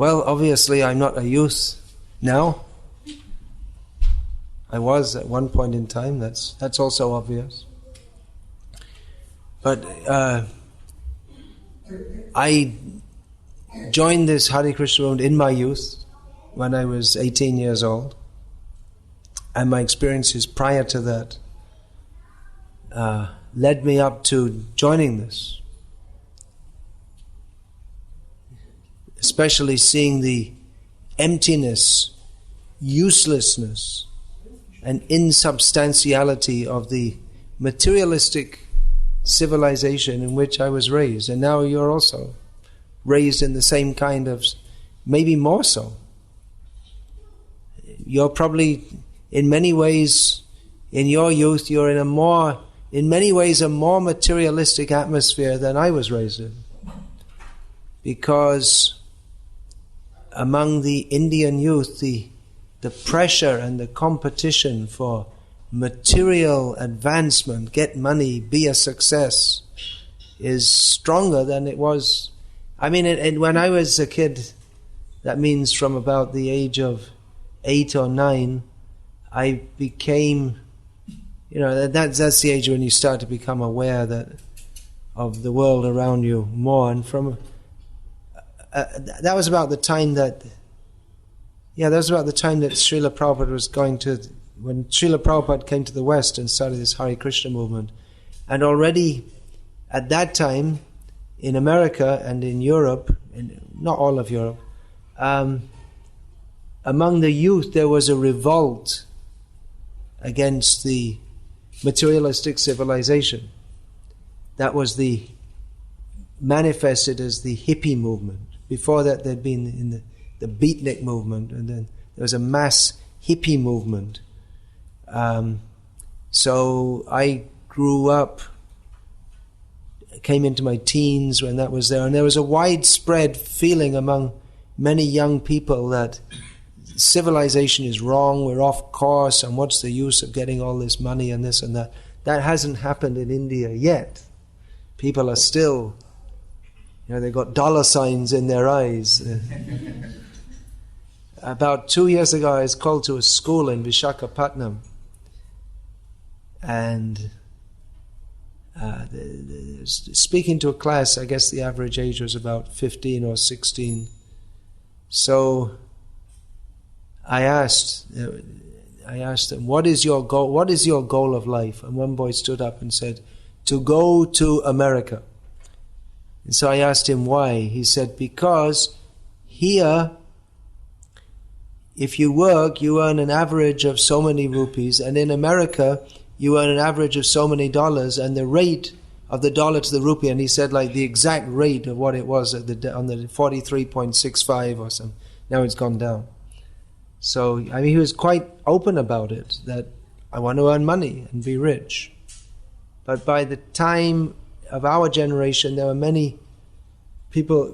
Well, obviously I'm not a youth now. I was at one point in time, that's also obvious. But I joined this Hare Krishna movement in my youth, when I was 18 years old. And my experiences prior to that led me up to joining this. Especially seeing the emptiness, uselessness, and insubstantiality of the materialistic civilization in which I was raised. And now you're also raised in the same kind of, maybe more so. You're probably, in many ways, in your youth, you're in many ways a more materialistic atmosphere than I was raised in. Because among the Indian youth, the pressure and the competition for material advancement, get money, be a success, is stronger than it was. I mean, when I was a kid, that means from about the age of 8 or 9, I became, that's the age when you start to become aware of the world around you more. And from that was about the time that Srila Prabhupada was when Srila Prabhupada came to the West and started this Hare Krishna movement. And already at that time, in America and in Europe, not all of Europe, among the youth there was a revolt against the materialistic civilization. That was manifested as the hippie movement. Before that there'd been in the beatnik movement, and then there was a mass hippie movement. So I grew up, came into my teens when that was there, and there was a widespread feeling among many young people that civilization is wrong, we're off course, and what's the use of getting all this money and this and that. That hasn't happened in India yet. People are still, they've got dollar signs in their eyes. About 2 years ago I was called to a school in Visakhapatnam, and speaking to a class, I guess the average age was about 15 or 16. So I asked them, what is your goal? What is your goal of life? And one boy stood up and said, to go to America. And so I asked him why. He said, because here, if you work, you earn an average of so many rupees, and in America, you earn an average of so many dollars, and the rate of the dollar to the rupee, and he said like the exact rate of what it was on the 43.65 or something. Now it's gone down. So, he was quite open about it, that I want to earn money and be rich. But by the time of our generation, there were many people,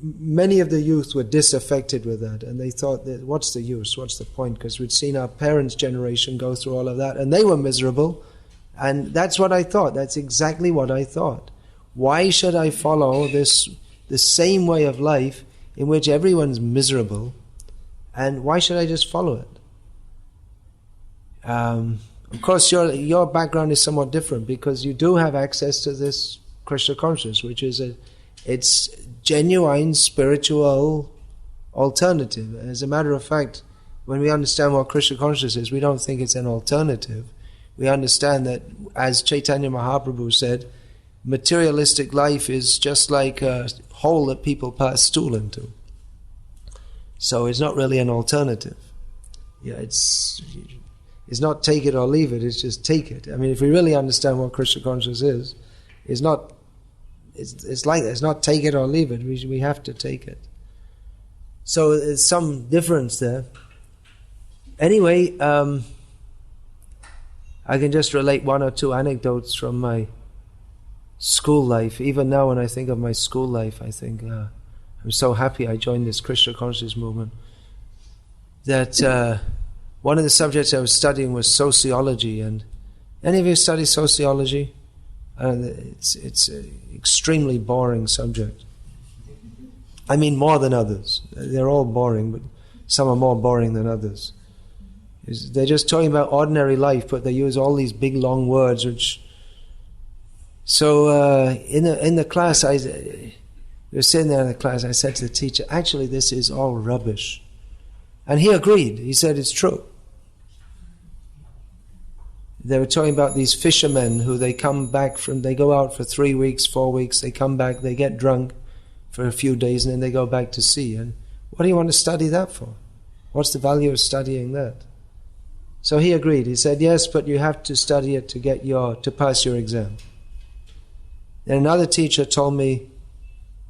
many of the youth were disaffected with that, and they thought, that, what's the use, what's the point? Because we'd seen our parents' generation go through all of that, and they were miserable, and that's what I thought, that's exactly what I thought. Why should I follow the same way of life in which everyone's miserable, and why should I just follow it? Of course, your background is somewhat different, because you do have access to this Krishna consciousness, which is it's genuine spiritual alternative. As a matter of fact, when we understand what Krishna consciousness is, we don't think it's an alternative. We understand that, as Chaitanya Mahaprabhu said, materialistic life is just like a hole that people pass stool into. So it's not really an alternative. It's not take it or leave it, it's just take it. If we really understand what Krishna consciousness is, it's like that. It's not take it or leave it. We have to take it. So there's some difference there. Anyway, I can just relate one or two anecdotes from my school life. Even now when I think of my school life, I think, I'm so happy I joined this Krishna consciousness movement. That one of the subjects I was studying was sociology. And any of you study sociology? It's an extremely boring subject. I mean more than others. They're all boring, but some are more boring than others. They're just talking about ordinary life, but they use all these big long words. So in the class, we were sitting there in the class. I said to the teacher, "Actually, this is all rubbish," and he agreed. He said it's true. They were talking about these fishermen who they go out for 3 weeks, 4 weeks. They come back, they get drunk for a few days, and then they go back to sea. And what do you want to study that for? What's the value of studying that? So he agreed. He said, yes, but you have to study it to pass your exam. And another teacher told me,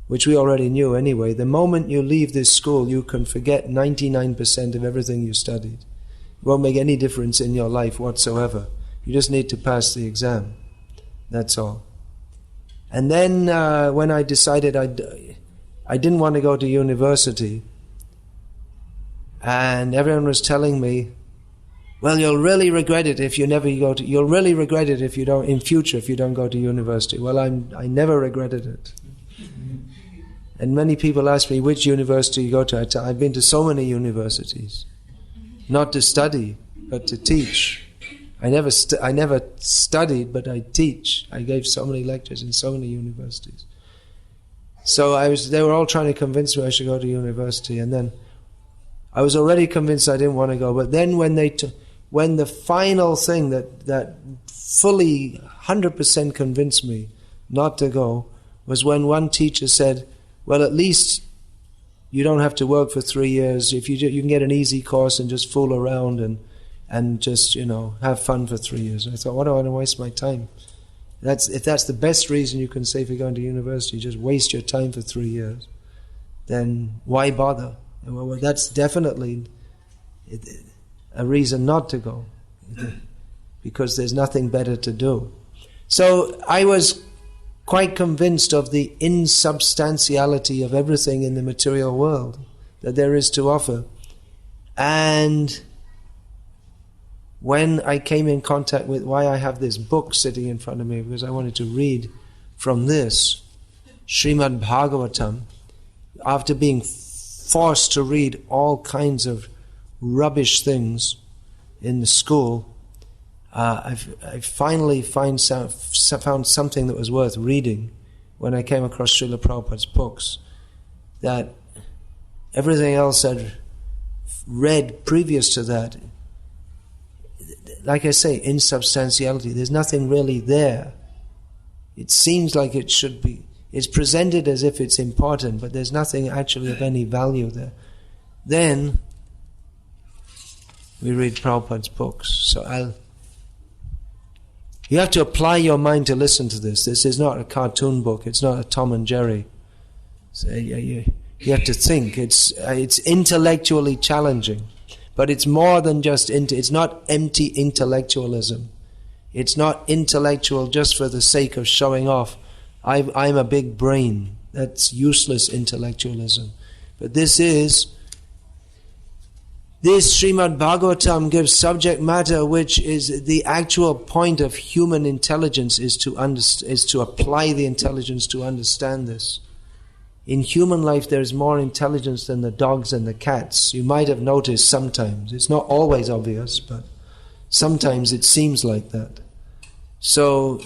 which we already knew anyway, the moment you leave this school, you can forget 99% of everything you studied. It won't make any difference in your life whatsoever. You just need to pass the exam. That's all. And then when I decided I didn't want to go to university, and everyone was telling me, well, you'll really regret it if you you'll really regret it if you don't, in future, if you don't go to university. Well, I never regretted it. And many people ask me, which university you go to? I've been to so many universities. Not to study, but to teach. I never studied, but I teach. I gave so many lectures in so many universities. So they were all trying to convince me I should go to university, and then I was already convinced I didn't want to go. But then when the final thing that fully 100% convinced me not to go was when one teacher said, well, at least you don't have to work for 3 years. If you can get an easy course and just fool around and just, have fun for 3 years. And I thought, why do I want to waste my time? If that's the best reason you can say for going to university, just waste your time for 3 years, then why bother? Well, that's definitely a reason not to go, because there's nothing better to do. So I was quite convinced of the insubstantiality of everything in the material world that there is to offer. And when I came in contact with why I have this book sitting in front of me, because I wanted to read from this, Srimad Bhagavatam, after being forced to read all kinds of rubbish things in the school, I finally found something that was worth reading when I came across Srila Prabhupada's books, that everything else I'd read previous to that, like I say, insubstantiality. There's nothing really there. It seems like it should be. It's presented as if it's important, but there's nothing actually of any value there. Then we read Prabhupada's books. So you have to apply your mind to listen to this. This is not a cartoon book. It's not a Tom and Jerry. So you have to think. It's intellectually challenging. But it's more than just it's not empty intellectualism. It's not intellectual just for the sake of showing off. I'm a big brain. That's useless intellectualism. But this Srimad Bhagavatam gives subject matter which is the actual point of human intelligence, is to apply the intelligence to understand this. In human life there is more intelligence than the dogs and the cats. You might have noticed sometimes. It's not always obvious, but sometimes it seems like that. So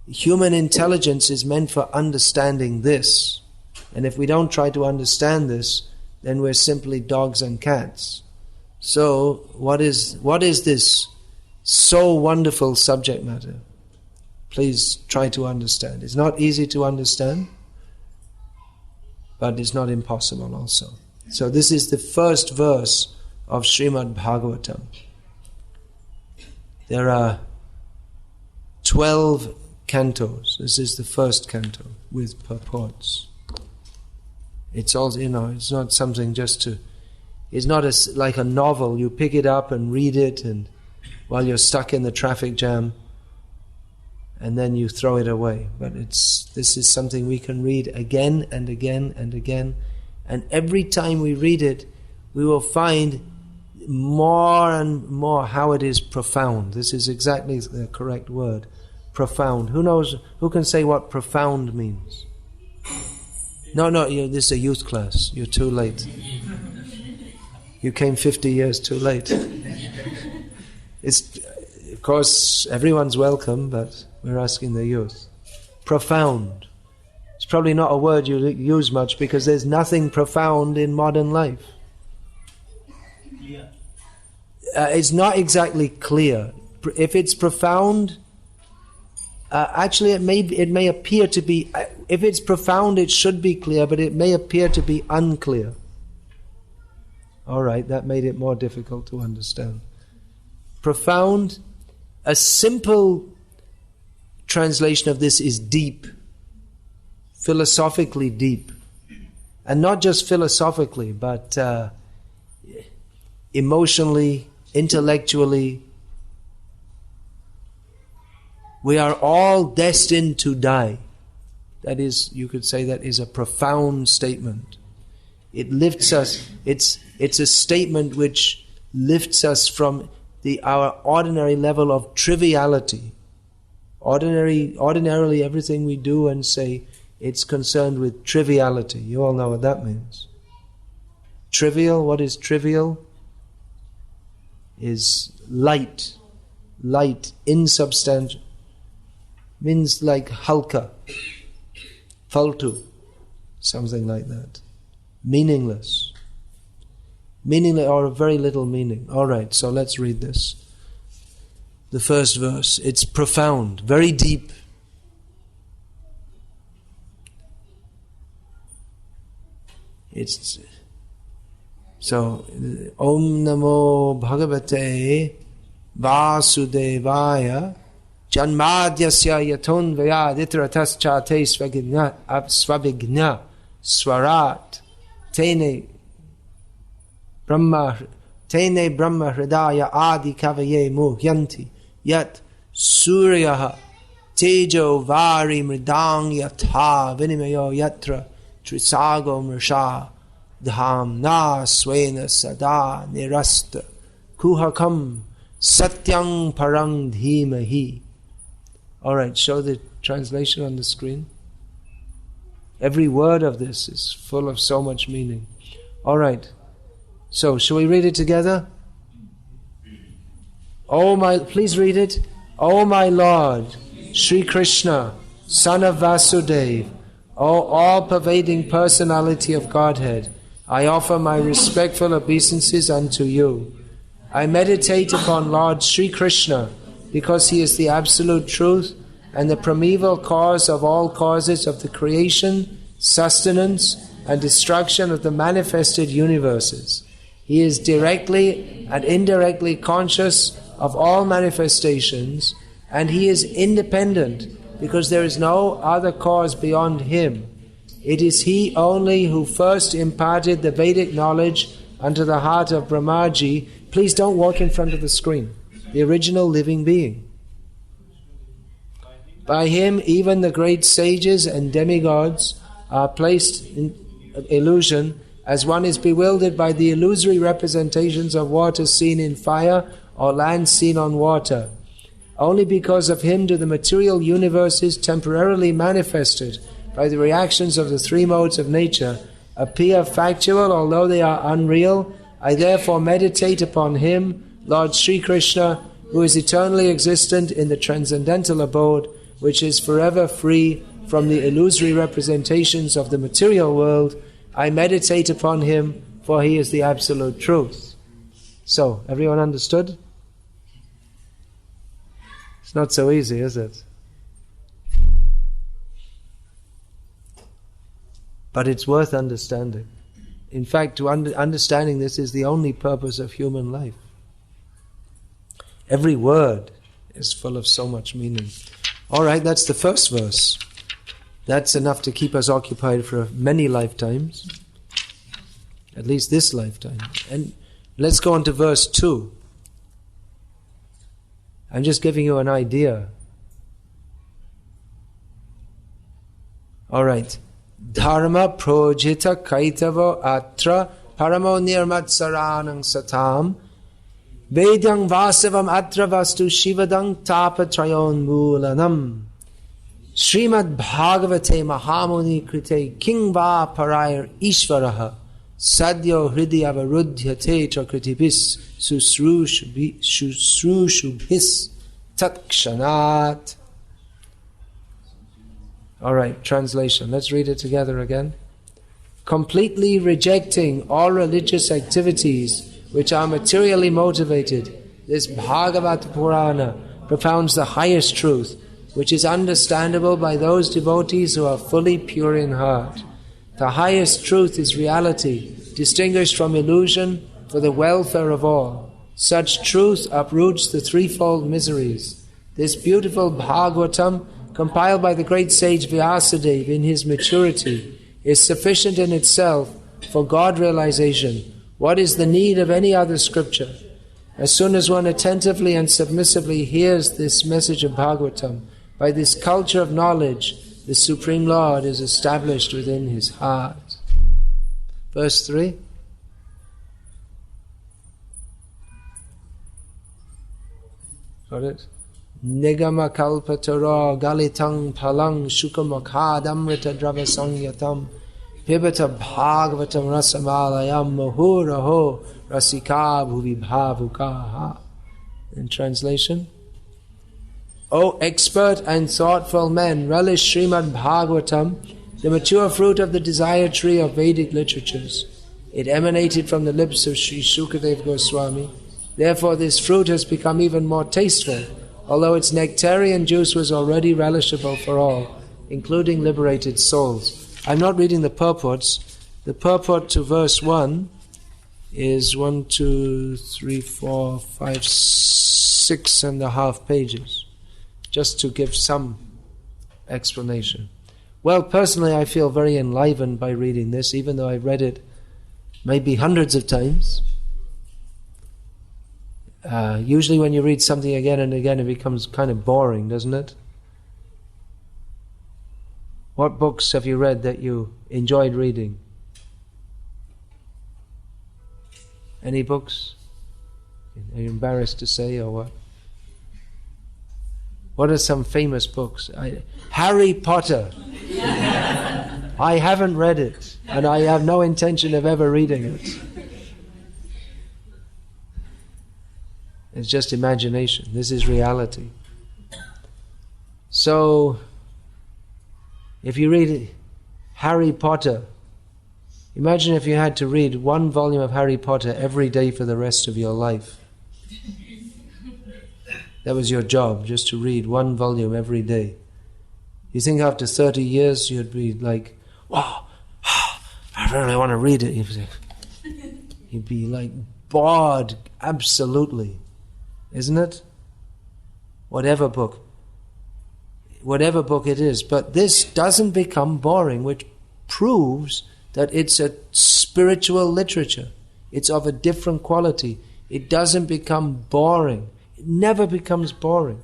human intelligence is meant for understanding this. And if we don't try to understand this, then we're simply dogs and cats. So what is this so wonderful subject matter? Please try to understand. It's not easy to understand, but it's not impossible also. So this is the first verse of Srimad Bhagavatam. There are 12 cantos. This is the first canto with purports. It's also, it's not something it's not like a novel. You pick it up and read it, and while you're stuck in the traffic jam, and then you throw it away. But this is something we can read again and again and again, and every time we read it, we will find more and more how it is profound. This is exactly the correct word, profound. Who can say what profound means? No, this is a youth class. You're too late. You came 50 years too late. It's, of course, everyone's welcome, but we're asking the youth. Profound. It's probably not a word you use much because there's nothing profound in modern life. It's not exactly clear. If it's profound, actually it may appear to be, if it's profound it should be clear, but it may appear to be unclear. Alright, that made it more difficult to understand. Profound, a simple translation of this is deep, philosophically deep. And not just philosophically, but emotionally, intellectually. We are all destined to die. That is, you could say that is a profound statement. It lifts us, it's a statement which lifts us from our ordinary level of triviality. Ordinarily everything we do and say, it's concerned with triviality. You all know what that means. Trivial, what is trivial? Is light, insubstantial. Means like halka, faltu, something like that. Meaningless or very little meaning. Alright, so let's read this. The first verse, it's profound, very deep. It's so Om Namo Bhagavate Vasudevaya Janmadyasya Yaton Vayaditratas Chate Svabhigna Swarat Tene Brahma Hridaya Adi Kavaye Muhyanti Yat Suryaha Tejo Vari Mridang Yatha Vinimayo Yatra Trisago Mrisha Dham Na Swena Sada Nirasta Kuhakam Satyang Parang Dhimahi. Alright, show the translation on the screen. Every word of this is full of so much meaning. Alright, so shall we read it together? Please read it. O my Lord, Sri Krishna, Son of Vasudeva, O all-pervading personality of Godhead, I offer my respectful obeisances unto you. I meditate upon Lord Sri Krishna because he is the absolute truth and the primeval cause of all causes of the creation, sustenance, and destruction of the manifested universes. He is directly and indirectly conscious of all manifestations, and he is independent because there is no other cause beyond him. It is he only who first imparted the Vedic knowledge unto the heart of Brahmaji. Please don't walk in front of the screen. The original living being. By him, even the great sages and demigods are placed in illusion, as one is bewildered by the illusory representations of water seen in fire or land seen on water. Only because of him do the material universes temporarily manifested by the reactions of the three modes of nature appear factual, although they are unreal. I therefore meditate upon him, Lord Sri Krishna, who is eternally existent in the transcendental abode, which is forever free from the illusory representations of the material world. I meditate upon him, for he is the absolute truth. So, everyone understood? It's not so easy, is it? But it's worth understanding. In fact, understanding this is the only purpose of human life. Every word is full of so much meaning. Alright, that's the first verse. That's enough to keep us occupied for many lifetimes. At least this lifetime. And let's go on to verse 2. I'm just giving you an idea. Alright. Dharma projita kaitavo atra paramo nirmatsaranang satam Vedyang vasavam atra vastu shivadang tapa trayon mulanam. Srimad Bhagavate Mahamuni Krite Kingva Parayar Ishvaraha Sadyo Hridi Avarudhyate Chakritibis Susrushubhis Tatkshanat. Alright, translation. Let's read it together again. Completely rejecting all religious activities which are materially motivated, this Bhagavata Purana propounds the highest truth, which is understandable by those devotees who are fully pure in heart. The highest truth is reality, distinguished from illusion for the welfare of all. Such truth uproots the threefold miseries. This beautiful Bhagavatam, compiled by the great sage Vyasadeva in his maturity, is sufficient in itself for God realization. What is the need of any other scripture? As soon as one attentively and submissively hears this message of Bhagavatam, by this culture of knowledge, the Supreme Lord is established within his heart. Verse 3. Got it? Nigama kalpatara galitang palang shukamakadamrita dravasangyatam pibata bhagavatam rasamalayam mahuraho rasika bhuvibhavukaha. In translation, O expert and thoughtful men, relish Srimad Bhagavatam, the mature fruit of the desire tree of Vedic literatures. It emanated from the lips of Sri Sukadeva Goswami. Therefore this fruit has become even more tasteful, although its nectarian juice was already relishable for all, including liberated souls. I'm not reading the purports. The purport to verse 1 is 6.5 pages, just to give some explanation. Well, personally I feel very enlivened by reading this, even though I've read it maybe hundreds of times. Usually when you read something again and again, it becomes kind of boring, doesn't it? What books have you read that you enjoyed reading? Any books? Are you embarrassed to say, or what? What are some famous books? Harry Potter. I haven't read it, and I have no intention of ever reading it. It's just imagination. This is reality. So, if you read Harry Potter, imagine if you had to read one volume of Harry Potter every day for the rest of your life. That was your job, just to read one volume every day. You think after 30 years you'd be like, wow, I really want to read it. You'd be like bored, absolutely. Isn't it? Whatever book it is. But this doesn't become boring, which proves that it's a spiritual literature. It's of a different quality. It doesn't become boring. It never becomes boring.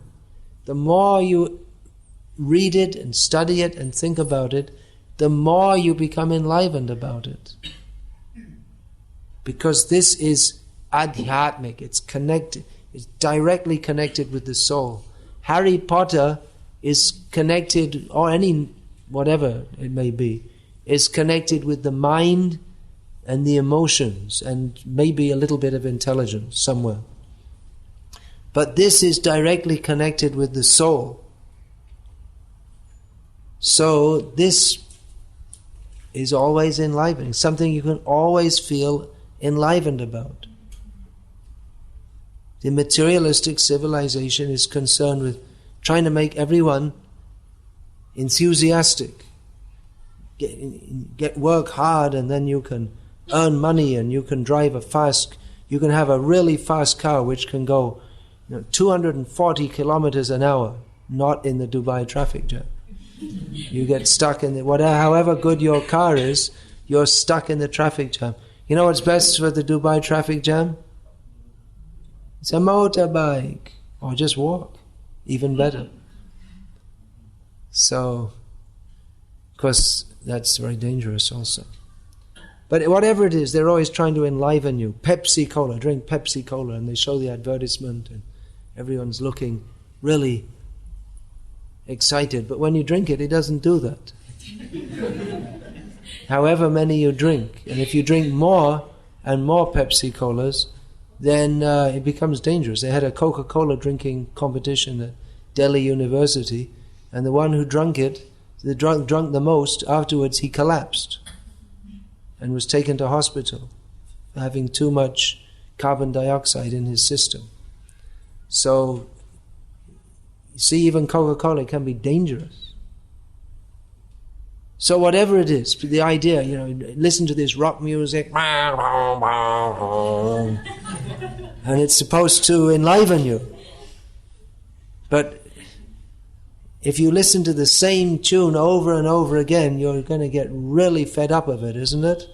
The more you read it and study it and think about it, the more you become enlivened about it. Because this is adhyatmic, it's connected. It's directly connected with the soul. Harry Potter is connected, or any, whatever it may be, is connected with the mind and the emotions and maybe a little bit of intelligence somewhere. But this is directly connected with the soul. So this is always enlivening, something you can always feel enlivened about. The materialistic civilization is concerned with trying to make everyone enthusiastic. Work hard and then you can earn money and you can drive you can have a really fast car which can go 240 kilometers an hour, not in the Dubai traffic jam. You get stuck in however good your car is, you're stuck in the traffic jam. You know what's best for the Dubai traffic jam? It's a motorbike, or just walk, even better. So, of course, that's very dangerous also. But whatever it is, they're always trying to enliven you. Pepsi Cola, drink Pepsi Cola, and they show the advertisement, and everyone's looking really excited. But when you drink it, it doesn't do that. However many you drink, and if you drink more and more Pepsi Colas, then it becomes dangerous. They had a Coca-Cola drinking competition at Delhi University, and the one who drank the most, afterwards he collapsed and was taken to hospital, having too much carbon dioxide in his system. So, you see, even Coca-Cola can be dangerous. So whatever it is, the idea, listen to this rock music, and it's supposed to enliven you. But if you listen to the same tune over and over again, you're going to get really fed up of it, isn't it?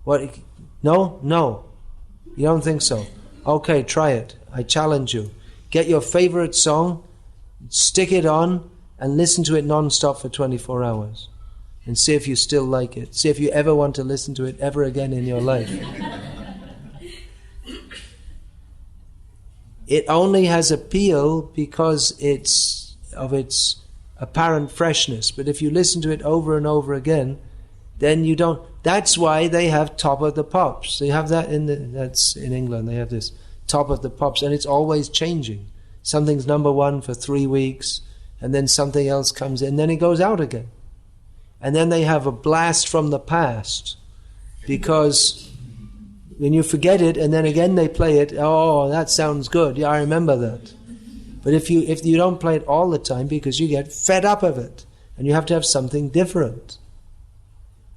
What? No? You don't think so? Okay, try it. I challenge you. Get your favorite song, stick it on, and listen to it non-stop for 24 hours. And see if you still like it. See if you ever want to listen to it ever again in your life. It only has appeal because it's of its apparent freshness. But if you listen to it over and over again, then you don't. That's why they have Top of the Pops. They have that that's in England. They have this Top of the Pops, and it's always changing. Something's number one for 3 weeks, and then something else comes in, and then it goes out again. And then they have a blast from the past, because when you forget it, and then again they play it, oh, that sounds good, yeah, I remember that. But if you don't play it all the time, because you get fed up of it, and you have to have something different.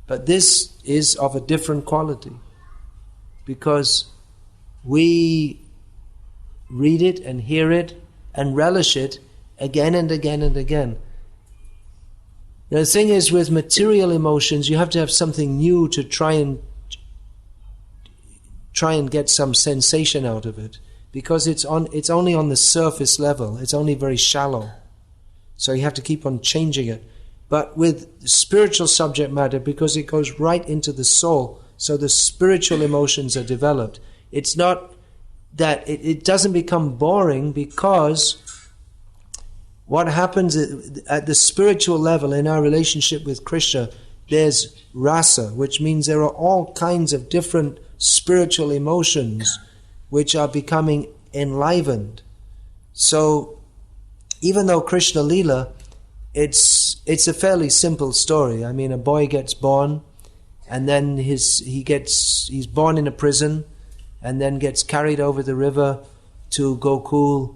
But this is of a different quality, because we read it and hear it and relish it again and again and again. Now, the thing is, with material emotions, you have to have something new to try and get some sensation out of it, because it's only on the surface level. It's only very shallow. So you have to keep on changing it. But with spiritual subject matter, because it goes right into the soul, so the spiritual emotions are developed. It's not that it doesn't become boring, because what happens at the spiritual level in our relationship with Krishna, there's rasa, which means there are all kinds of different spiritual emotions which are becoming enlivened. So even though Krishna Leela, it's a fairly simple story. I mean, a boy gets born, and then he's born in a prison, and then gets carried over the river to Gokul,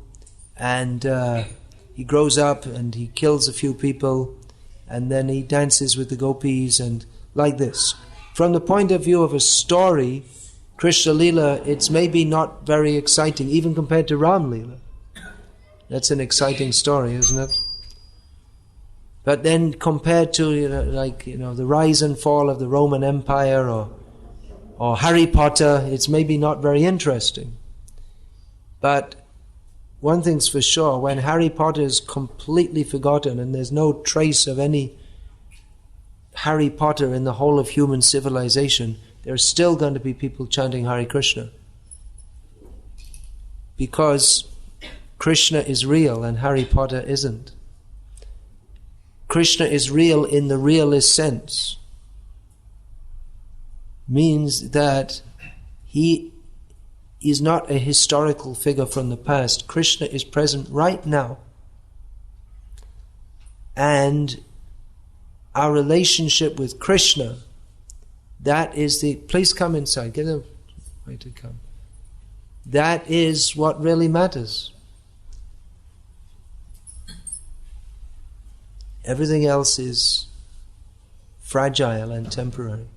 and he grows up and he kills a few people, and then he dances with the gopis, and like this. From the point of view of a story, Krishna Leela, it's maybe not very exciting, even compared to Ram Leela. That's an exciting story, isn't it? But then compared to the rise and fall of the Roman Empire or Harry Potter, it's maybe not very interesting. But one thing's for sure, when Harry Potter is completely forgotten and there's no trace of any Harry Potter in the whole of human civilization, there's still going to be people chanting Hare Krishna. Because Krishna is real and Harry Potter isn't. Krishna is real in the realist sense. Means that he is not a historical figure from the past. Krishna is present right now. And our relationship with Krishna, that is the... Please come inside. Get a way to come. That is what really matters. Everything else is fragile and temporary.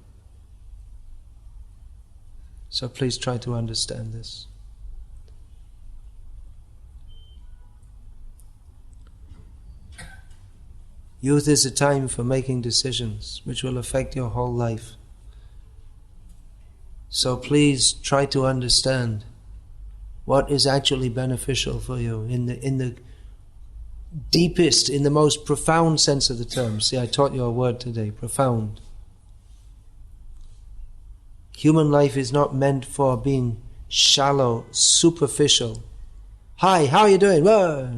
So please try to understand this. Youth is a time for making decisions which will affect your whole life. So please try to understand what is actually beneficial for you in the deepest, in the most profound sense of the term. See, I taught you a word today, profound. Human life is not meant for being shallow, superficial. Hi, how are you doing? Whoa.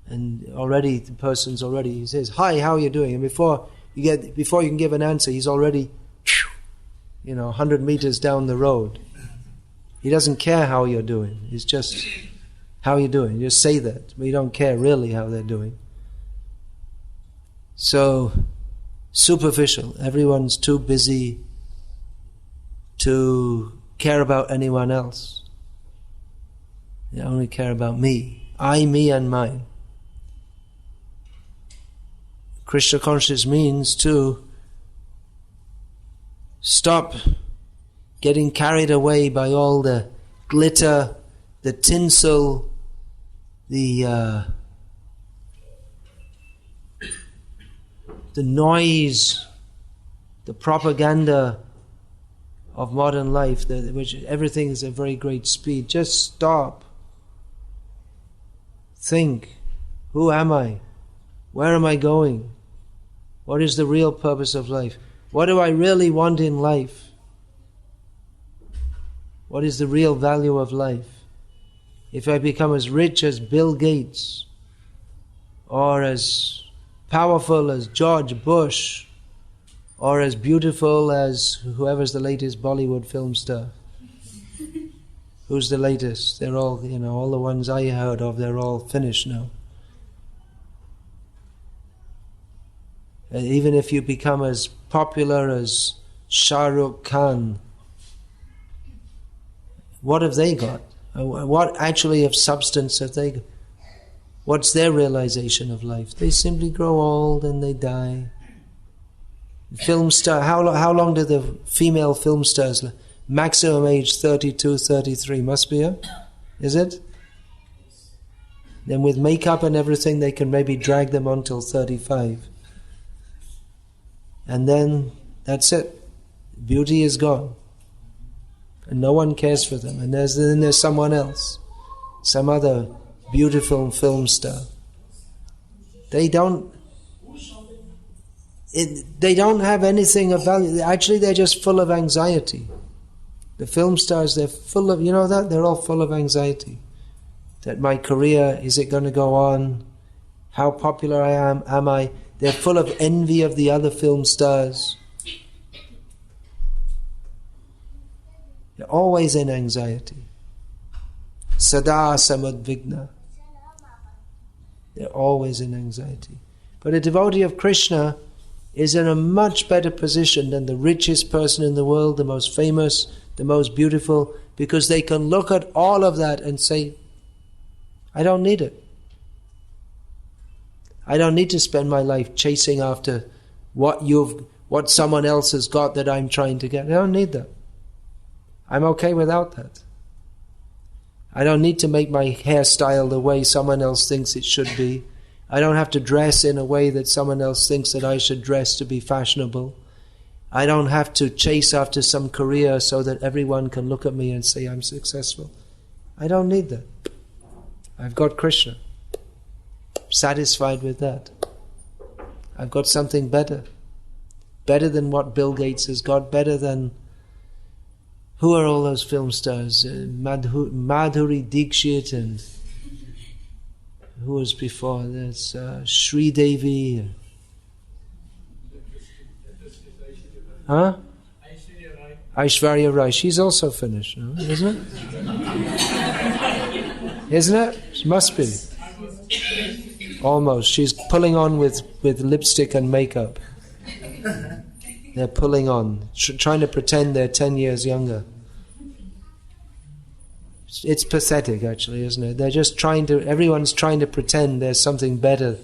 And already the person's already, he says, "Hi, how are you doing?" And before you can give an answer, he's already 100 meters down the road. He doesn't care how you're doing. It's just, "How are you doing?" You just say that, but you don't care really how they're doing. So superficial. Everyone's too busy to care about anyone else. They only care about me. I, me and mine. Krishna consciousness means to stop getting carried away by all the glitter, the tinsel, the noise, the propaganda of modern life, which everything is at very great speed. Just stop. Think, who am I? Where am I going? What is the real purpose of life? What do I really want in life? What is the real value of life? If I become as rich as Bill Gates, or as powerful as George Bush, or as beautiful as whoever's the latest Bollywood film star. Who's the latest? They're all, all the ones I heard of, they're all finished now. Even if you become as popular as Shah Rukh Khan, what have they got? What actually of substance have they got? What's their realization of life? They simply grow old and they die. Film star, how long do the female film stars live? Maximum age 32, 33, must be it? Is it? Then with makeup and everything, they can maybe drag them on till 35. And then that's it. Beauty is gone. And no one cares for them. And then there's someone else, some other beautiful film star. They don't have anything of value. Actually, they're just full of anxiety. The film stars, they're full of, that? They're all full of anxiety. That my career, is it going to go on? How popular am I? They're full of envy of the other film stars. They're always in anxiety. Sada samudvigna. They're always in anxiety. But a devotee of Krishna is in a much better position than the richest person in the world, the most famous, the most beautiful, because they can look at all of that and say, I don't need it. I don't need to spend my life chasing after what someone else has got that I'm trying to get. I don't need that. I'm okay without that. I don't need to make my hairstyle the way someone else thinks it should be. I don't have to dress in a way that someone else thinks that I should dress to be fashionable. I don't have to chase after some career so that everyone can look at me and say I'm successful. I don't need that. I've got Krishna. Satisfied with that. I've got something better. Better than what Bill Gates has got. Better than... Who are all those film stars? Madhuri Dixit and... Who was before? There's Sri Devi. Huh? Aishwarya Rai. She's also finished, no? Isn't it? Isn't it? She must be. Almost. She's pulling on with lipstick and makeup. They're pulling on, trying to pretend they're 10 years younger. It's pathetic, actually, isn't it? They're just everyone's trying to pretend there's something better.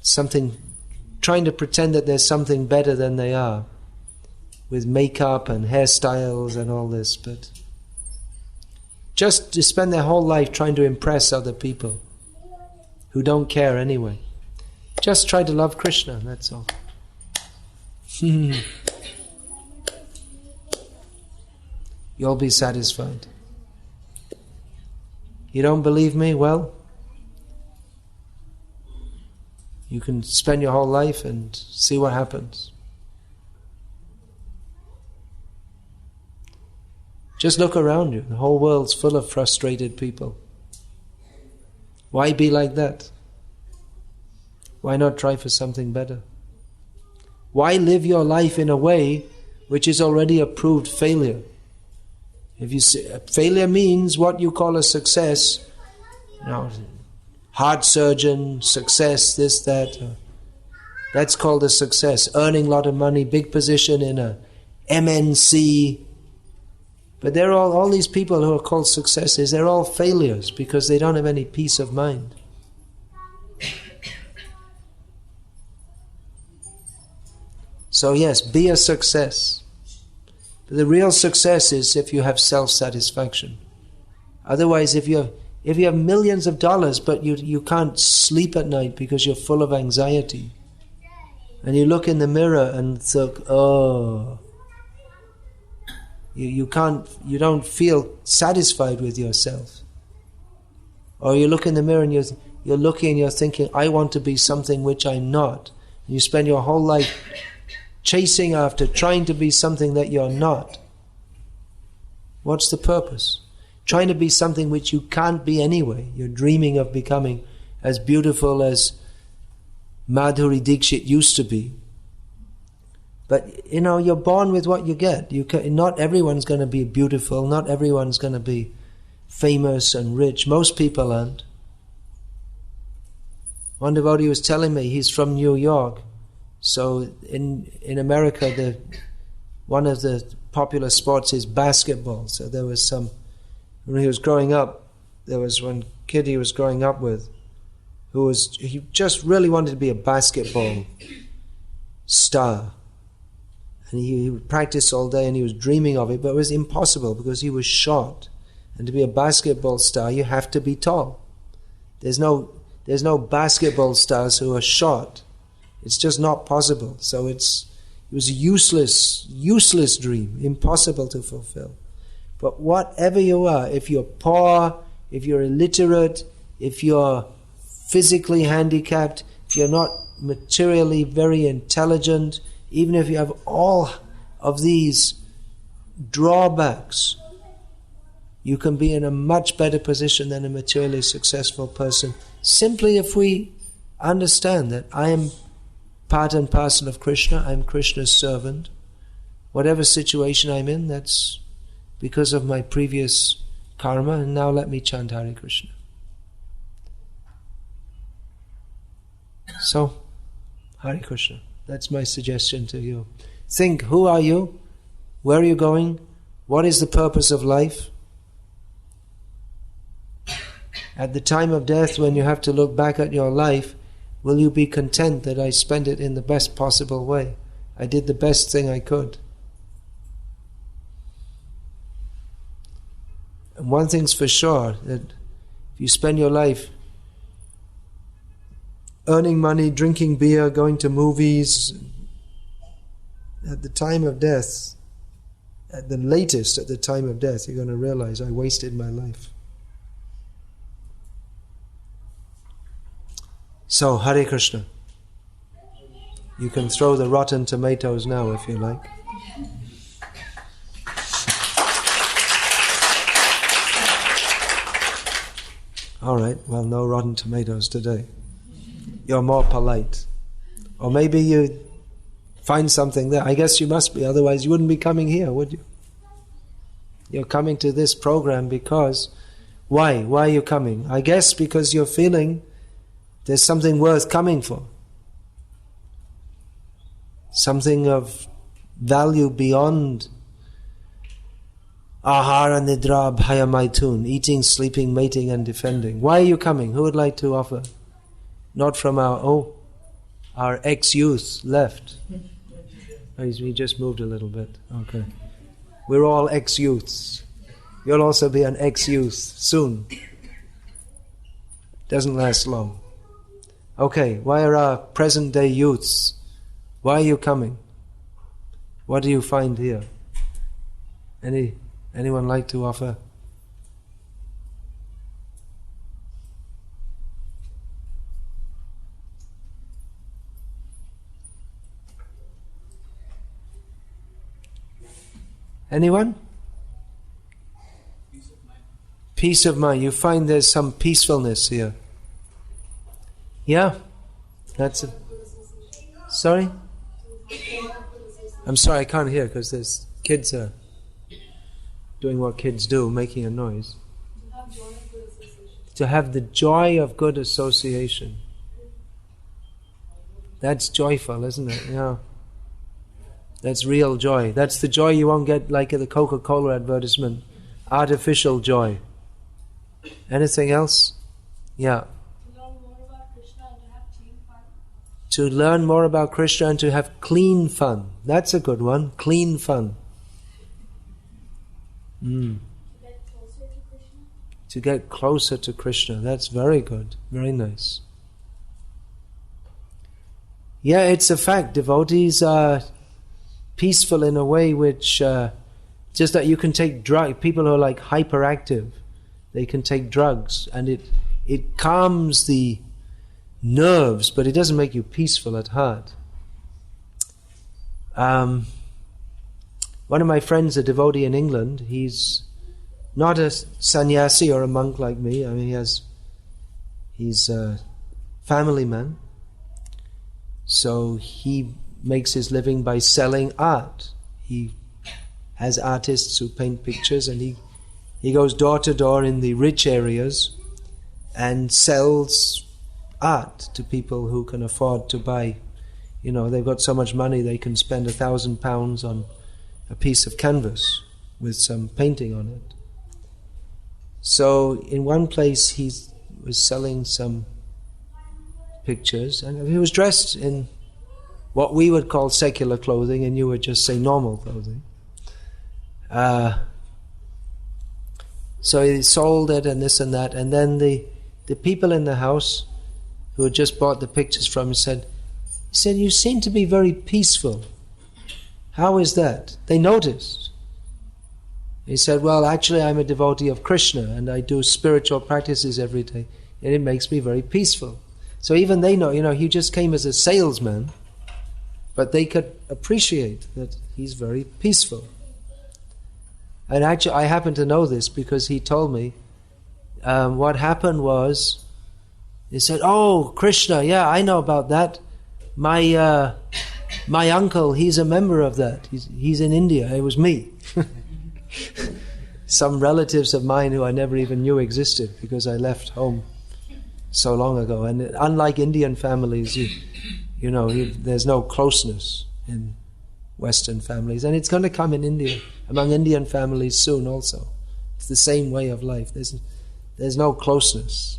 Trying to pretend that there's something better than they are. With makeup and hairstyles and all this, but just to spend their whole life trying to impress other people who don't care anyway. Just try to love Krishna, that's all. You'll be satisfied. You don't believe me? Well, you can spend your whole life and see what happens. Just look around you. The whole world's full of frustrated people. Why be like that? Why not try for something better? Why live your life in a way which is already a proved failure? If you say, failure means what you call a success, heart surgeon, success, this, that. That's called a success. Earning a lot of money, big position in a MNC. But they're all these people who are called successes, they're all failures because they don't have any peace of mind. So yes, be a success. But the real success is if you have self-satisfaction. Otherwise, if you have millions of dollars but you can't sleep at night because you're full of anxiety, and you look in the mirror and think, oh, you don't feel satisfied with yourself. Or you look in the mirror and you're looking and you're thinking, I want to be something which I'm not. And you spend your whole life chasing after, trying to be something that you're not. What's the purpose? Trying to be something which you can't be anyway. You're dreaming of becoming as beautiful as Madhuri Dixit used to be. But you're born with what you get. Not everyone's going to be beautiful, not everyone's going to be famous and rich. Most people aren't. One devotee was telling me he's from New York. So in America, one of the popular sports is basketball. So there was when he was growing up, there was one kid he was growing up with he just really wanted to be a basketball star. And he would practice all day and he was dreaming of it, but it was impossible because he was short. And to be a basketball star, you have to be tall. There's no basketball stars who are short. It's just not possible. So it was a useless dream, impossible to fulfill. But whatever you are, if you're poor, if you're illiterate, if you're physically handicapped, if you're not materially very intelligent, even if you have all of these drawbacks, you can be in a much better position than a materially successful person, simply if we understand that I am part and parcel of Krishna, I'm Krishna's servant. Whatever situation I'm in, that's because of my previous karma, and now let me chant Hare Krishna. So, Hare Krishna. That's my suggestion to you. Think, who are you? Where are you going? What is the purpose of life? At the time of death, when you have to look back at your life, will you be content that I spent it in the best possible way? I did the best thing I could. And one thing's for sure, that if you spend your life earning money, drinking beer, going to movies, at the time of death, at the latest at the time of death, you're going to realize I wasted my life. So, Hare Krishna. You can throw the rotten tomatoes now if you like. All right, well, no rotten tomatoes today. You're more polite. Or maybe you find something there. I guess you must be, otherwise you wouldn't be coming here, would you? You're coming to this program because... Why? Why are you coming? I guess because you're feeling there's something worth coming for. Something of value beyond ahara, nidra, bhaya, maitun, eating, sleeping, mating and defending. Why are you coming? Who would like to offer? Not from our ex-youth left. We just moved a little bit. Okay. We're all ex-youths. You'll also be an ex-youth soon. Doesn't last long. Okay, why are our present-day youths? Why are you coming? What do you find here? Anyone like to offer? Anyone? Peace of mind. You find there's some peacefulness here. Yeah, that's it. Sorry? I'm sorry, I can't hear because there's kids are doing what kids do, making a noise. To have the joy of good association. That's joyful, isn't it? Yeah. That's real joy. That's the joy you won't get like at the Coca-Cola advertisement. Artificial joy. Anything else? Yeah. To learn more about Krishna and to have clean fun. That's a good one. Clean fun. To get closer to Krishna. That's very good. Very nice. Yeah, it's a fact. Devotees are peaceful in a way which, just that you can take drugs. People who are like hyperactive, they can take drugs and it calms the nerves, but it doesn't make you peaceful at heart. One of my friends, a devotee in England, he's not a sannyasi or a monk like me. I mean, he's a family man. So he makes his living by selling art. He has artists who paint pictures, and he goes door to door in the rich areas and sells art to people who can afford to buy. You know, they've got so much money they can spend £1,000 on a piece of canvas with some painting on it. So in one place he was selling some pictures, and he was dressed in what we would call secular clothing, and you would just say normal clothing. So he sold it and this and that, and then the people in the house who had just bought the pictures from him said, "You seem to be very peaceful. How is that?" They noticed. He said, "Well, actually I'm a devotee of Krishna and I do spiritual practices every day, and it makes me very peaceful." So even they know, he just came as a salesman, but they could appreciate that he's very peaceful. And actually I happen to know this because he told me what happened was, he said, "Oh, Krishna, yeah, I know about that. My uncle, he's a member of that. He's in India. It was me." Some relatives of mine who I never even knew existed because I left home so long ago. And unlike Indian families, there's no closeness in Western families. And it's going to come in India, among Indian families soon also. It's the same way of life. There's no closeness.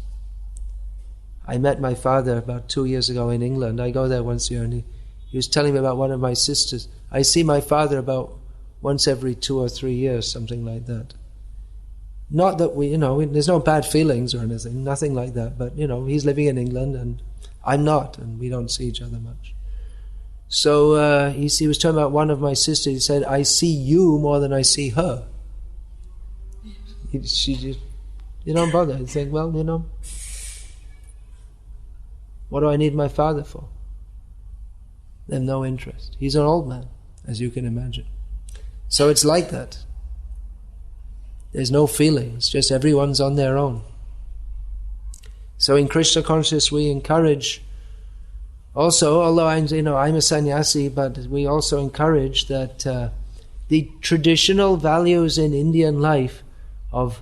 I met my father about 2 years ago in England. I go there once a year, and he was telling me about one of my sisters. I see my father about once every 2 or 3 years, something like that. Not that there's no bad feelings or anything, nothing like that, but, he's living in England and I'm not, and we don't see each other much. So he was talking about one of my sisters. He said, "I see you more than I see her." She just, you don't bother. You think, well, what do I need my father for? They have no interest. He's an old man, as you can imagine. So it's like that. There's no feelings, just everyone's on their own. So in Krishna consciousness we encourage also, although I'm a sannyasi, but we also encourage that the traditional values in Indian life of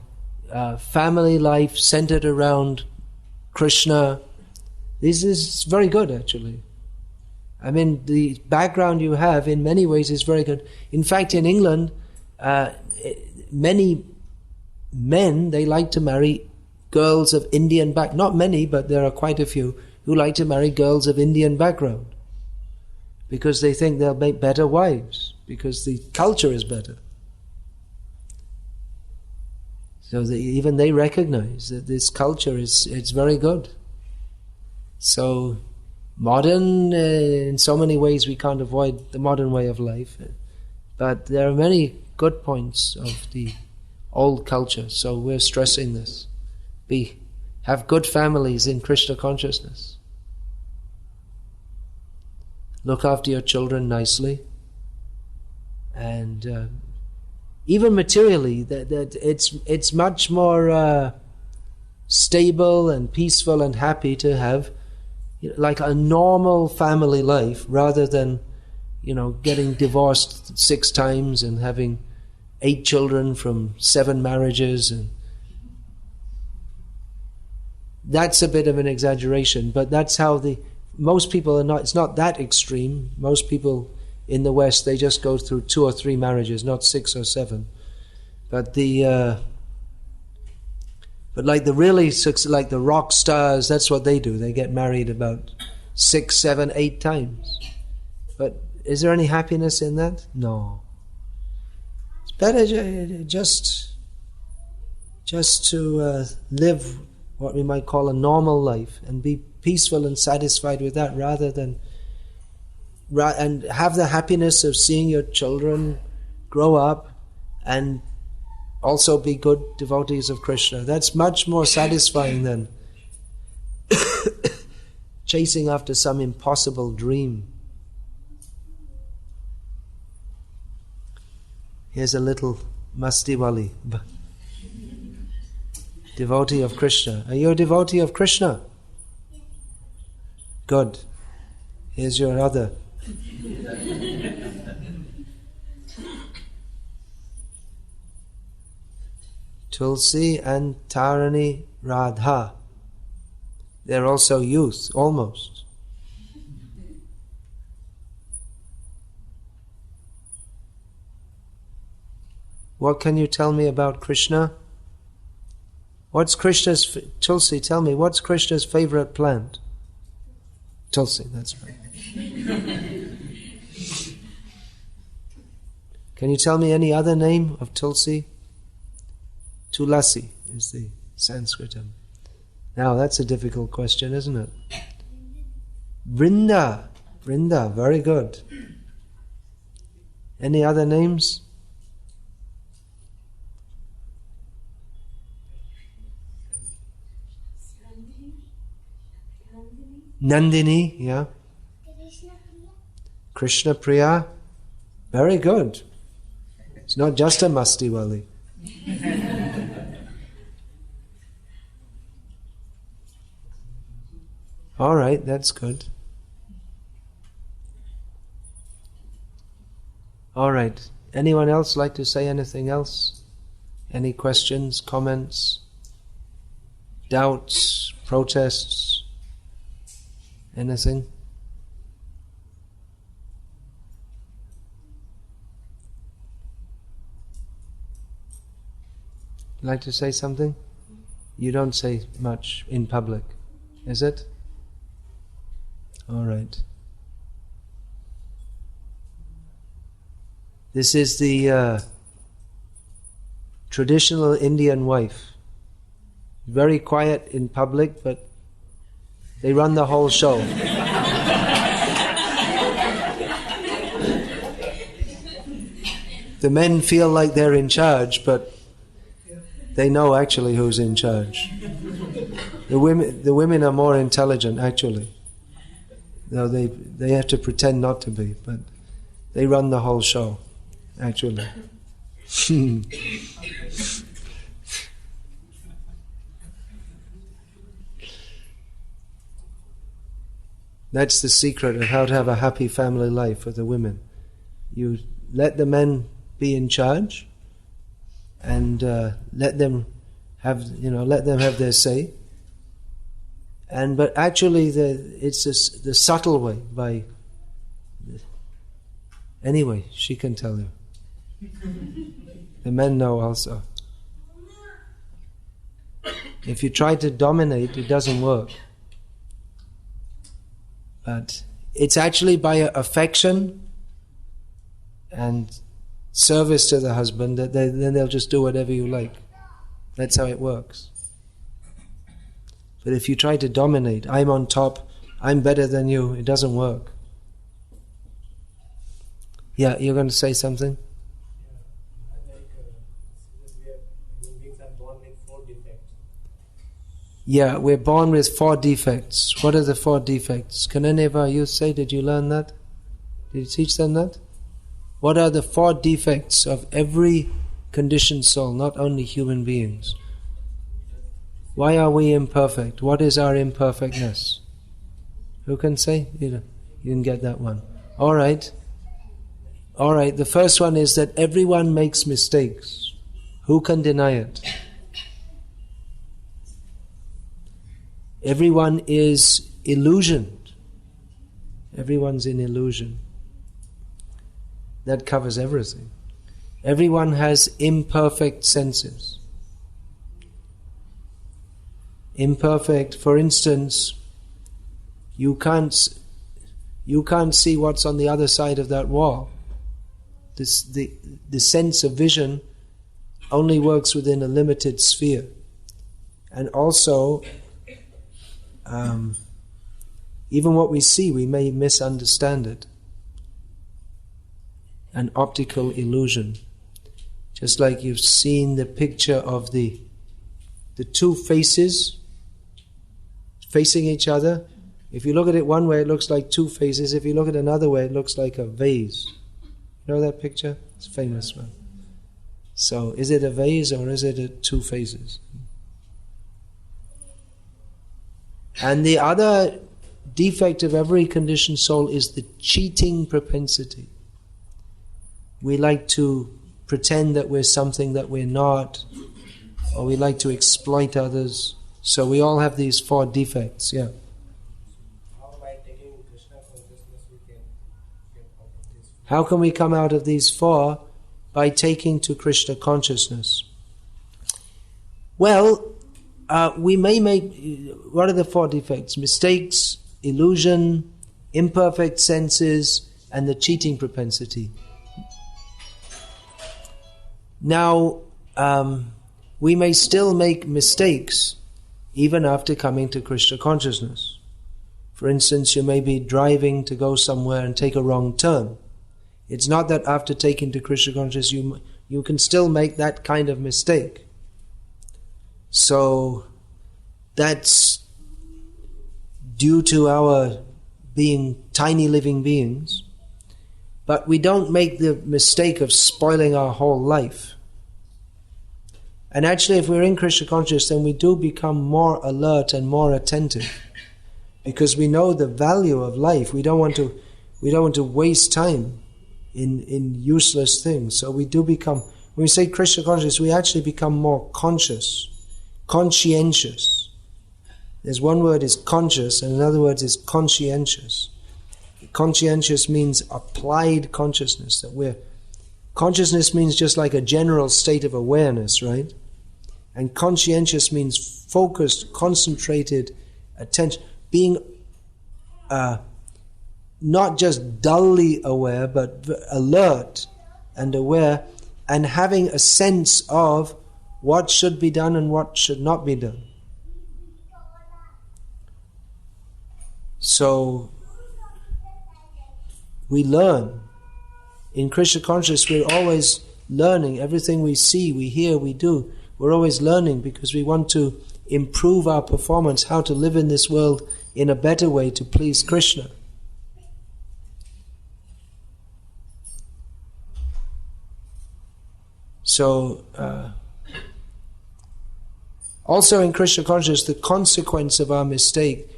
family life centered around Krishna, this is very good actually. I mean, the background you have in many ways is very good. In fact, in England, many men, they like to marry girls of Indian background. Not many, but there are quite a few who like to marry girls of Indian background because they think they'll make better wives, because the culture is better. So even they recognize that this culture it's very good. So modern, in so many ways we can't avoid the modern way of life, but there are many good points of the old culture, so we're stressing this. Have good families in Krishna consciousness. Look after your children nicely, and even materially, that it's much more stable and peaceful and happy to have like a normal family life, rather than, getting divorced 6 times and having 8 children from 7 marriages. And that's a bit of an exaggeration, but that's how most people are not. It's not that extreme. Most people in the West, they just go through 2 or 3 marriages, not 6 or 7. But like like the rock stars, that's what they do. They get married about 6, 7, 8 times. But is there any happiness in that? No. It's better just to live what we might call a normal life and be peaceful and satisfied with that, rather than and have the happiness of seeing your children grow up and also be good devotees of Krishna. That's much more satisfying than chasing after some impossible dream. Here's a little Mastiwali, devotee of Krishna. Are you a devotee of Krishna? Good. Here's your other. Tulsi and Tarani Radha. They're also youth, almost. What can you tell me about Krishna? What's Krishna's... Tulsi, tell me, what's Krishna's favorite plant? Tulsi, that's right. Can you tell me any other name of Tulsi? Tulasi is the Sanskritam. Now that's a difficult question, isn't it? Vrinda, very good. Any other names? Nandini, yeah. Krishna Priya, very good. It's not just a Mastiwali. All right, that's good. All right. Anyone else like to say anything else? Any questions, comments, doubts, protests, anything? Like to say something? You don't say much in public, is it? All right. This is the traditional Indian wife. Very quiet in public, but they run the whole show. The men feel like they're in charge, but they know actually who's in charge. The women are more intelligent, actually. Though they have to pretend not to be, but they run the whole show, actually. That's the secret of how to have a happy family life for the women. You let the men be in charge, and let them have their say. But actually, it's the subtle way. Anyway, she can tell you. The men know also. If you try to dominate, it doesn't work. But it's actually by affection and service to the husband that then they'll just do whatever you like. That's how it works. But if you try to dominate, I'm on top, I'm better than you, it doesn't work. Yeah, you're going to say something? Yeah, we're born with 4 defects. What are the 4 defects? Can any of our youth say, did you learn that? Did you teach them that? What are the 4 defects of every conditioned soul, not only human beings? Why are we imperfect? What is our imperfectness? Who can say? You didn't get that one. All right. The first one is that everyone makes mistakes. Who can deny it? Everyone is illusioned. Everyone's in illusion. That covers everything. Everyone has imperfect senses. Imperfect, for instance, you can't see what's on the other side of that wall. The sense of vision only works within a limited sphere. And also, even what we see, we may misunderstand it. An optical illusion. Just like you've seen the picture of the two faces facing each other. If you look at it one way, it looks like two faces. If you look at it another way, it looks like a vase. You know that picture? It's a famous one. So, is it a vase or is it two faces? And the other defect of every conditioned soul is the cheating propensity. We like to pretend that we're something that we're not, or we like to exploit others. So we all have these 4 defects, yeah. How can we come out of these 4? By taking to Krishna consciousness. Well, we may make, what are the 4 defects? Mistakes, illusion, imperfect senses, and the cheating propensity. Now, we may still make mistakes even after coming to Krishna consciousness. For instance, you may be driving to go somewhere and take a wrong turn. It's not that after taking to Krishna consciousness you can still make that kind of mistake. So that's due to our being tiny living beings. But we don't make the mistake of spoiling our whole life. And actually, if we're in Krishna consciousness, then we do become more alert and more attentive, because we know the value of life. We don't want to waste time in useless things. So we do become, when we say Krishna consciousness, we actually become more conscious, conscientious. There's one word is conscious, and another word is conscientious. Conscientious means applied consciousness. Consciousness means just like a general state of awareness, right? And conscientious means focused, concentrated attention. Being not just dully aware, but alert and aware, and having a sense of what should be done and what should not be done. So, we learn. In Krishna consciousness, we're always learning. Everything we see, we hear, we do, we're always learning, because we want to improve our performance, how to live in this world in a better way to please Krishna. So, also in Krishna consciousness, the consequence of our mistake,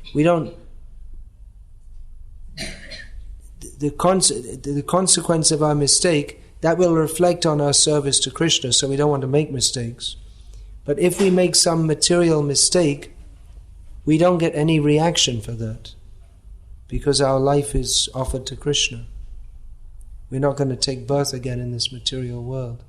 the consequence of our mistake, that will reflect on our service to Krishna, so we don't want to make mistakes. But if we make some material mistake, we don't get any reaction for that, because our life is offered to Krishna. We're not going to take birth again in this material world.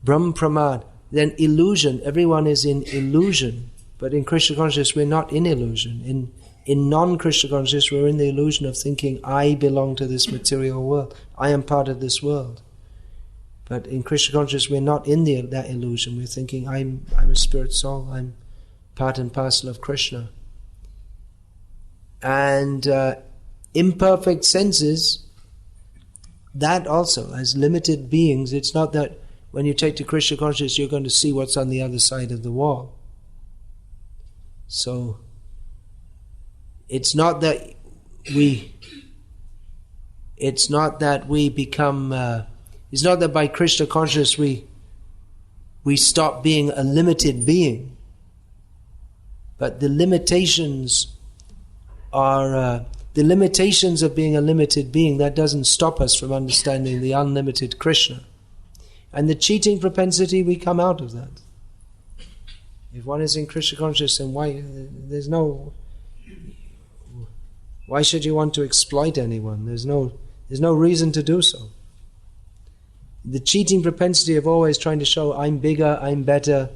Brahm Pramad, then illusion. Everyone is in illusion, but in Krishna consciousness we're not in illusion. In non-Krishna consciousness we're in the illusion of thinking, I belong to this material world, I am part of this world. But in Krishna consciousness we're not in that illusion. We're thinking, I'm a spirit soul, I'm part and parcel of Krishna. And imperfect senses, that also, as limited beings, it's not that when you take to Krishna consciousness you're going to see what's on the other side of the wall. So, it's not that we become, it's not that by Krishna consciousness we stop being a limited being, but the limitations are the limitations of being a limited being. That doesn't stop us from understanding the unlimited Krishna. And the cheating propensity, we come out of that. If one is in Krishna consciousness, then why should you want to exploit anyone? There's no reason to do so. The cheating propensity of always trying to show I'm bigger, I'm better.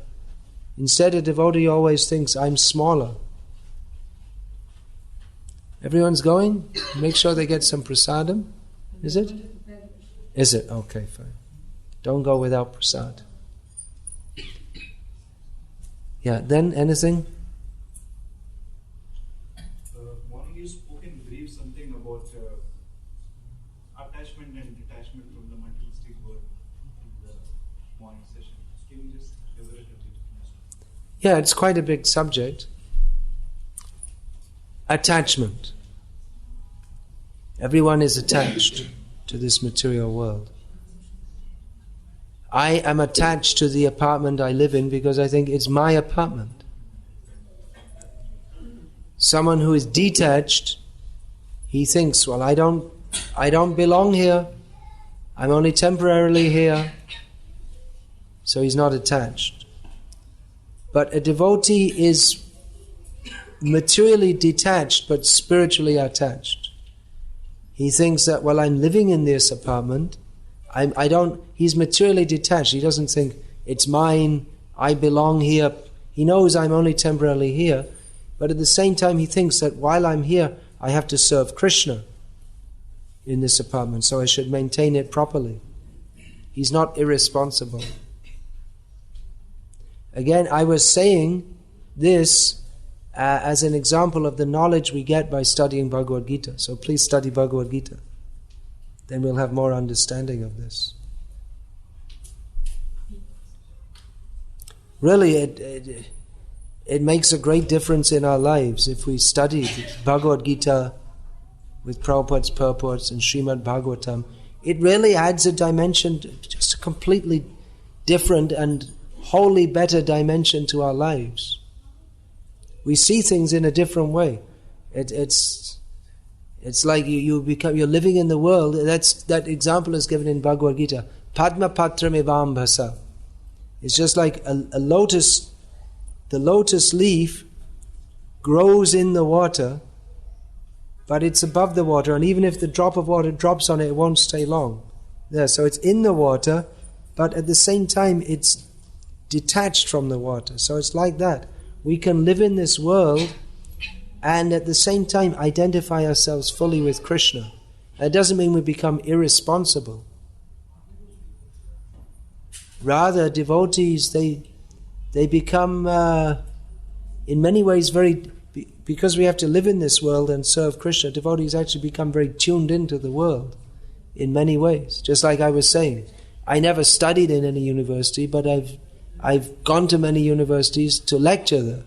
Instead, a devotee always thinks I'm smaller. Everyone's going? Make sure they get some prasadam. Is it? Is it? Okay, fine. Don't go without prasad. Yeah, then anything? Morning you spoke in brief something about attachment and detachment from the materialistic world in the morning session. Can you just elaborate a bit? Yeah, it's quite a big subject. Attachment. Everyone is attached to this material world. I am attached to the apartment I live in because I think it's my apartment. Someone who is detached, he thinks, well, I don't belong here. I'm only temporarily here. So he's not attached. But a devotee is materially detached but spiritually attached. He thinks that, well, I'm living in this apartment. He's materially detached. He doesn't think, it's mine, I belong here. He knows I'm only temporarily here, but at the same time he thinks that while I'm here, I have to serve Krishna in this apartment, so I should maintain it properly. He's not irresponsible. Again, I was saying this as an example of the knowledge we get by studying Bhagavad Gita. So please study Bhagavad Gita. Then we'll have more understanding of this. Really, it makes a great difference in our lives if we study Bhagavad Gita with Prabhupada's purports and Srimad Bhagavatam. It really adds a dimension, just a completely different and wholly better dimension to our lives. We see things in a different way. It's like you're living in the world. That example is given in Bhagavad Gita. Padma patram evam bhasa. It's just like a lotus. The lotus leaf grows in the water, but it's above the water, and even if the drop of water drops on it, it won't stay long. There, so it's in the water, but at the same time it's detached from the water. So it's like that. We can live in this world and at the same time identify ourselves fully with Krishna. And it doesn't mean we become irresponsible. Rather, devotees, they become, in many ways, because we have to live in this world and serve Krishna, devotees actually become very tuned into the world in many ways. Just like I was saying, I never studied in any university, but I've gone to many universities to lecture there.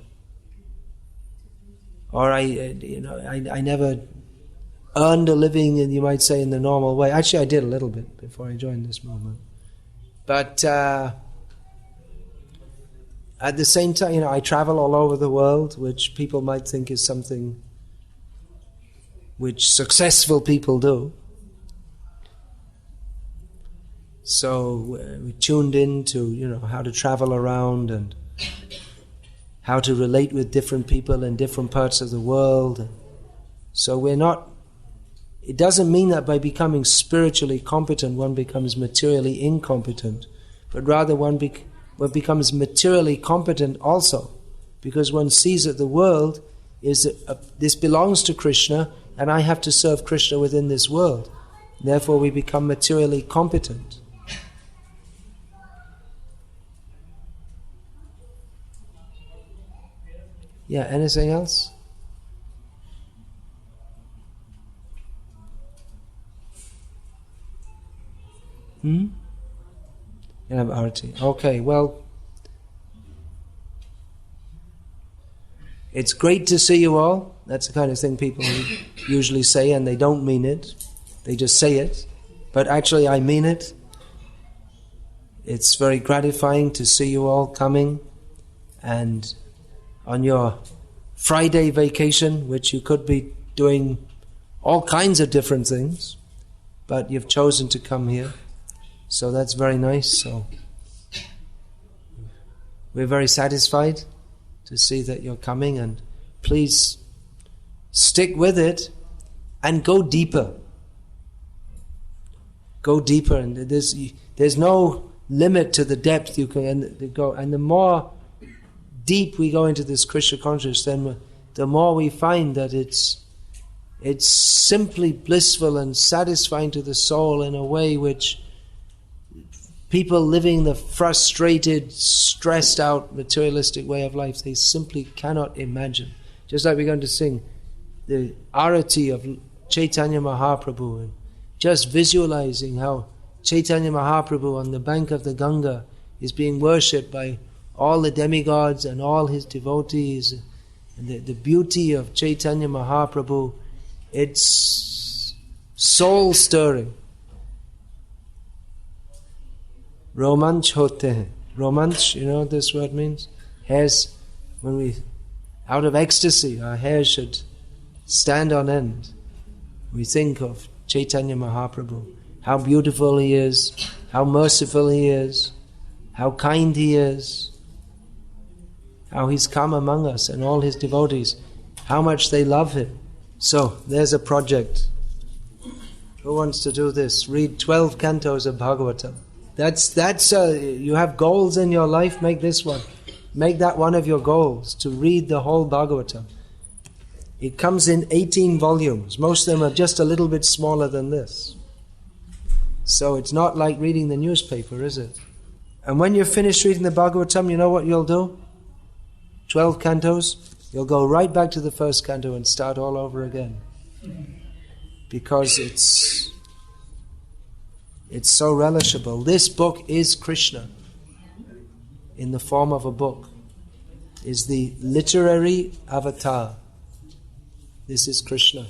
Or I never earned a living, you might say, in the normal way. Actually, I did a little bit before I joined this movement. But at the same time, I travel all over the world, which people might think is something which successful people do. So we tuned in to, how to travel around and how to relate with different people in different parts of the world. So it doesn't mean that by becoming spiritually competent one becomes materially incompetent, but rather one becomes materially competent also, because one sees that the world this belongs to Krishna and I have to serve Krishna within this world. Therefore we become materially competent. Yeah, anything else? You have arati. Okay, well, it's great to see you all. That's the kind of thing people usually say, and they don't mean it. They just say it. But actually I mean it. It's very gratifying to see you all coming and on your Friday vacation, which you could be doing all kinds of different things, but you've chosen to come here. So that's very nice. So we're very satisfied to see that you're coming, and please stick with it and go deeper. Go deeper, and there's no limit to the depth you can go. And the more deep we go into this Krishna consciousness, then the more we find that it's simply blissful and satisfying to the soul in a way which people living the frustrated, stressed out, materialistic way of life, they simply cannot imagine. Just like we're going to sing the arati of Chaitanya Mahaprabhu, and just visualizing how Chaitanya Mahaprabhu on the bank of the Ganga is being worshipped by all the demigods and all his devotees, and the beauty of Chaitanya Mahaprabhu, it's soul stirring. Romanch hote hai. Romanch, you know what this word means? Hairs, when we, out of ecstasy, our hair should stand on end. We think of Chaitanya Mahaprabhu, how beautiful he is, how merciful he is, how kind he is, how he's come among us and all his devotees, how much they love him. So, there's a project. Who wants to do this? Read 12 cantos of Bhagavatam. You have goals in your life, make this one. Make that one of your goals, to read the whole Bhagavatam. It comes in 18 volumes. Most of them are just a little bit smaller than this. So it's not like reading the newspaper, is it? And when you're finished reading the Bhagavatam, you know what you'll do? 12 cantos, you'll go right back to the first canto and start all over again. Because it's so relishable. This book is Krishna in the form of a book. Is the literary avatar. This is Krishna.